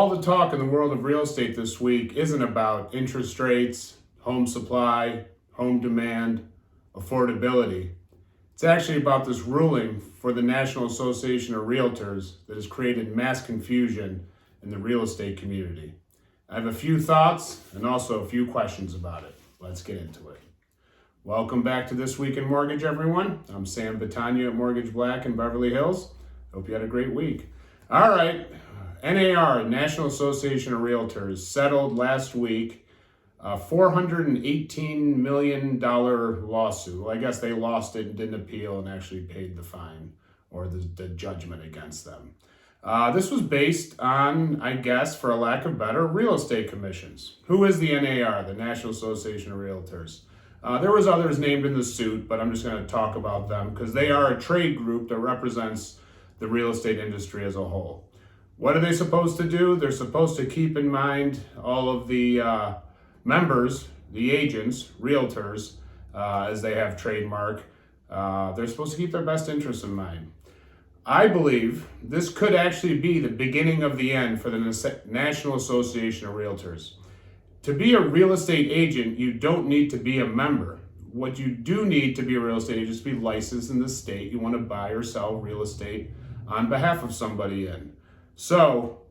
All the talk in the world of real estate this week isn't about interest rates, home supply, home demand, affordability. It's actually about this ruling for the National Association of Realtors that has created mass confusion in the real estate community. I have a few thoughts and also a few questions about it. Let's get into it. Welcome back to This Week in Mortgage, everyone. I'm Sam Battaglia at Mortgage Black in Beverly Hills. Hope you had a great week. All right. NAR, National Association of Realtors, settled last week a $418 million lawsuit. Well, I guess they lost it and didn't appeal and actually paid the fine or the judgment against them. This was based on, I guess, for a lack of better, real estate commissions. Who is the NAR, the National Association of Realtors? There was others named in the suit, but I'm just going to talk about them because they are a trade group that represents the real estate industry as a whole. What are they supposed to do? They're supposed to keep in mind all of the members, the agents, realtors, as they have trademark. They're supposed to keep their best interests in mind. I believe this could actually be the beginning of the end for the National Association of Realtors. To be a real estate agent, you don't need to be a member. What you do need to be a real estate agent is to be licensed in the state you want to buy or sell real estate on behalf of somebody in. So,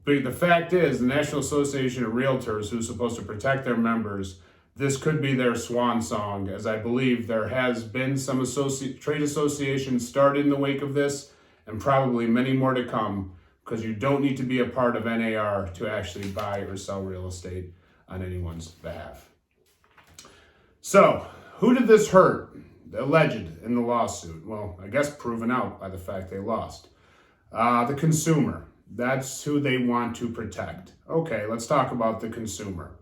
but the fact is, the National Association of Realtors, who's supposed to protect their members, this could be their swan song, as I believe there has been some trade associations started in the wake of this, and probably many more to come, because you don't need to be a part of NAR to actually buy or sell real estate on anyone's behalf. So, who did this hurt? Alleged in the lawsuit. Well, I guess proven out by the fact they lost. The consumer. That's who they want to protect. Okay, let's talk about the consumer.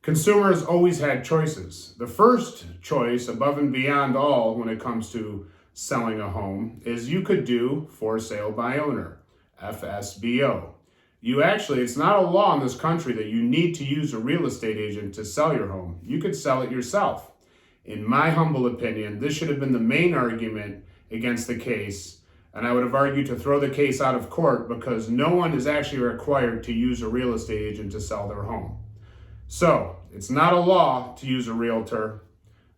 Consumers always had choices. The first choice, above and beyond all when it comes to selling a home, is you could do for sale by owner, FSBO. It's not a law in this country that you need to use a real estate agent to sell your home. You could sell it yourself. In my humble opinion, this should have been the main argument against the case, and I would have argued to throw the case out of court because no one is actually required to use a real estate agent to sell their home. So, it's not a law to use a realtor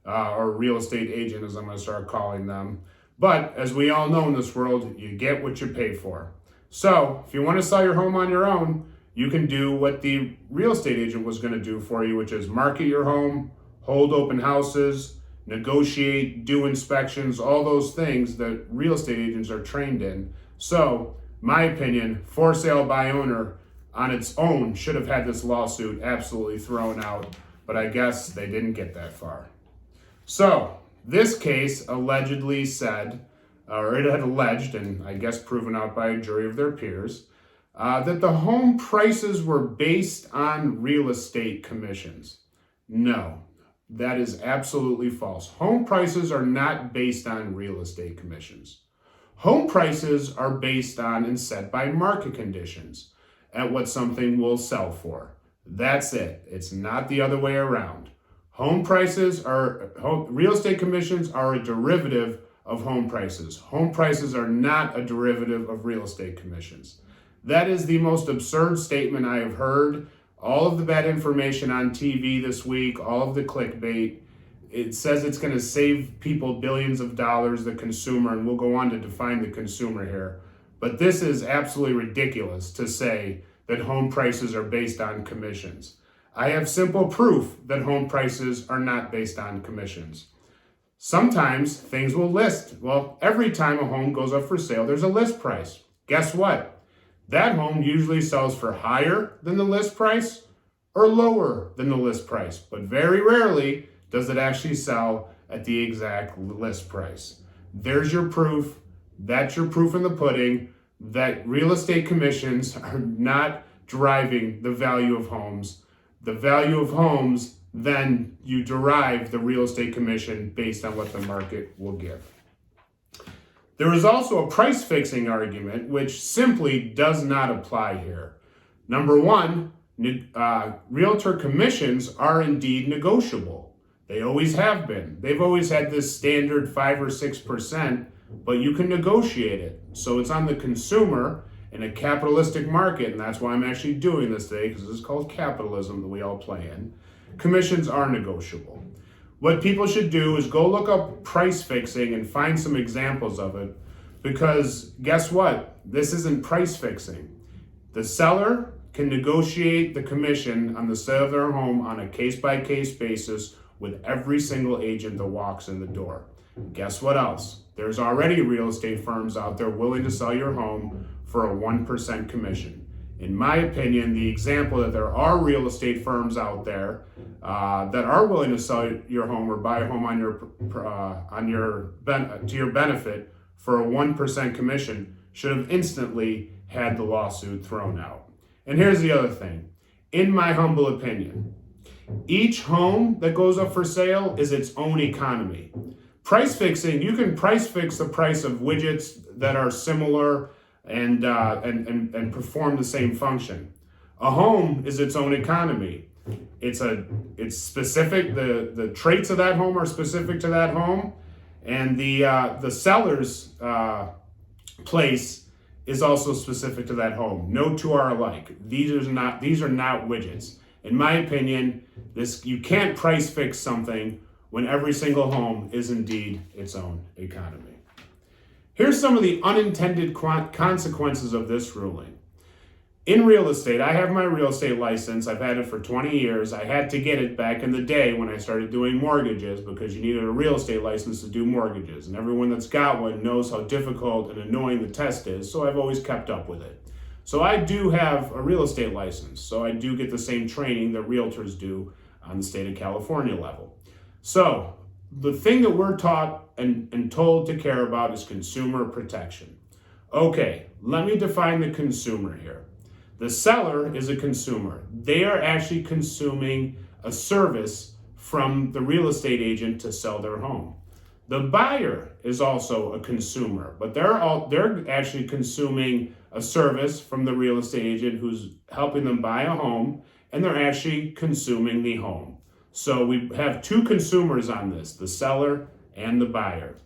or real estate agent, as I'm going to start calling them. But as we all know in this world, you get what you pay for. So, if you want to sell your home on your own, you can do what the real estate agent was going to do for you, which is market your home, hold open houses, negotiate, do inspections, all those things that real estate agents are trained in. So, my opinion, for sale by owner on its own should have had this lawsuit absolutely thrown out, but I guess they didn't get that far. So, this case allegedly said, or it had alleged, and I guess proven out by a jury of their peers, that the home prices were based on real estate commissions. No. That is absolutely false. Home prices are not based on real estate commissions. Home prices are based on and set by market conditions at what something will sell for. That's it. It's not the other way around. Real estate commissions are a derivative of home prices. Home prices are not a derivative of real estate commissions. That is the most absurd statement I have heard. All of the bad information on TV this week, all of the clickbait, it says it's going to save people billions of dollars, the consumer, and we'll go on to define the consumer here. But this is absolutely ridiculous to say that home prices are based on commissions. I have simple proof that home prices are not based on commissions. Sometimes things will list. Well, every time a home goes up for sale, there's a list price. Guess what? That home usually sells for higher than the list price or lower than the list price, but very rarely does it actually sell at the exact list price. There's your proof. That's your proof in the pudding that real estate commissions are not driving the value of homes. The value of homes, then you derive the real estate commission based on what the market will give. There is also a price fixing argument, which simply does not apply here. Number one, realtor commissions are indeed negotiable. They always have been. They've always had this standard 5 or 6%, but you can negotiate it. So it's on the consumer in a capitalistic market, and that's why I'm actually doing this today, because this is called capitalism that we all play in, commissions are negotiable. What people should do is go look up price fixing and find some examples of it, because guess what? This isn't price fixing. The seller can negotiate the commission on the sale of their home on a case-by-case basis with every single agent that walks in the door. Guess what else? There's already real estate firms out there willing to sell your home for a 1% commission. In my opinion, the example that there are real estate firms out there that are willing to sell your home or buy a home to your benefit for a 1% commission should have instantly had the lawsuit thrown out. And here's the other thing. In my humble opinion, each home that goes up for sale is its own economy. Price fixing, you can price fix the price of widgets that are similar and perform the same function. A home is its own economy. It's specific. The traits of that home are specific to that home, and the seller's place is also specific to that home. No two are alike. These are not widgets. In my opinion, you can't price fix something when every single home is indeed its own economy. Here's some of the unintended consequences of this ruling. In real estate, I have my real estate license. I've had it for 20 years. I had to get it back in the day when I started doing mortgages, because you needed a real estate license to do mortgages. And everyone that's got one knows how difficult and annoying the test is, so I've always kept up with it. So I do have a real estate license, so I do get the same training that realtors do on the state of California level. So the thing that we're taught and told to care about is consumer protection. Okay, let me define the consumer here. The seller is a consumer. They are actually consuming a service from the real estate agent to sell their home. The buyer is also a consumer, but they're actually consuming a service from the real estate agent who's helping them buy a home, and they're actually consuming the home. So we have two consumers on this, the seller and the buyer.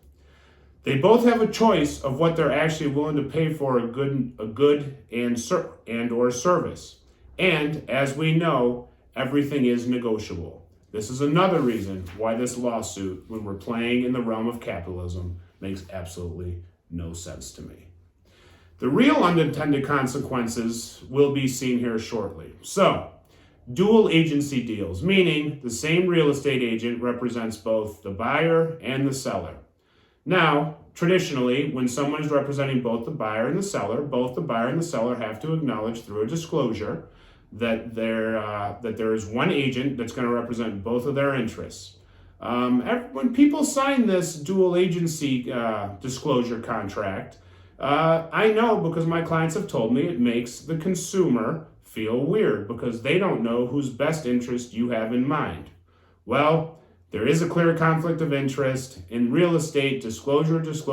They both have a choice of what they're actually willing to pay for a good and or service. And as we know, everything is negotiable. This is another reason why this lawsuit, when we're playing in the realm of capitalism, makes absolutely no sense to me. The real unintended consequences will be seen here shortly. So, dual agency deals, meaning the same real estate agent represents both the buyer and the seller. Now, traditionally, when someone is representing both the buyer and the seller, both the buyer and the seller have to acknowledge through a disclosure that there is one agent that's going to represent both of their interests. When people sign this dual agency disclosure contract, I know, because my clients have told me, it makes the consumer feel weird because they don't know whose best interest you have in mind. Well, there is a clear conflict of interest. In real estate, disclosure is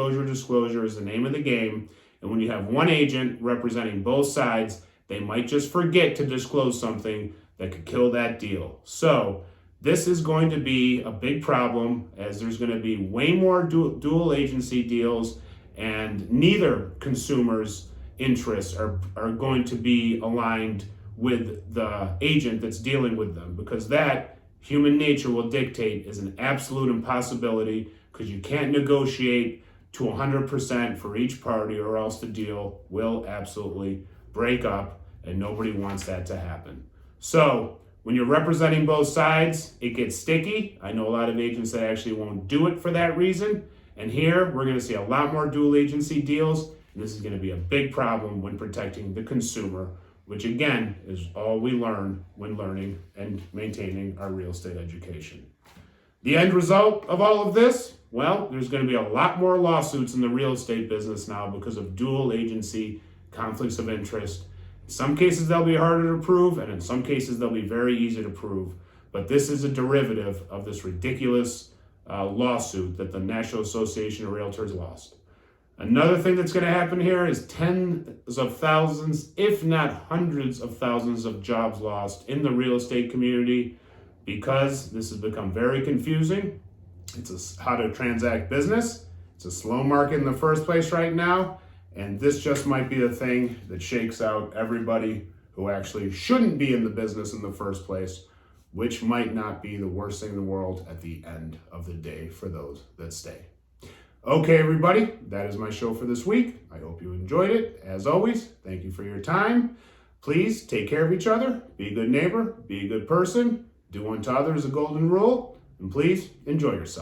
the name of the game. And when you have one agent representing both sides, they might just forget to disclose something that could kill that deal. So this is going to be a big problem, as there's going to be way more dual agency deals, and neither consumer's interests are going to be aligned with the agent that's dealing with them, because that human nature will dictate is an absolute impossibility, because you can't negotiate to 100% for each party, or else the deal will absolutely break up, and nobody wants that to happen. So when you're representing both sides, it gets sticky. I know a lot of agents that actually won't do it for that reason. And here we're going to see a lot more dual agency deals, and this is going to be a big problem when protecting the consumer, which again is all we learn when learning and maintaining our real estate education. The end result of all of this? Well, there's going to be a lot more lawsuits in the real estate business now because of dual agency conflicts of interest. In some cases they'll be harder to prove, and in some cases they'll be very easy to prove. But this is a derivative of this ridiculous lawsuit that the National Association of Realtors lost. Another thing that's going to happen here is tens of thousands, if not hundreds of thousands of jobs lost in the real estate community, because this has become very confusing. It's how to transact business. It's a slow market in the first place right now. And this just might be the thing that shakes out everybody who actually shouldn't be in the business in the first place, which might not be the worst thing in the world at the end of the day for those that stay. Okay, everybody, that is my show for this week. I hope you enjoyed it. As always, thank you for your time. Please take care of each other, be a good neighbor, be a good person, do unto others a golden rule, and please enjoy yourself.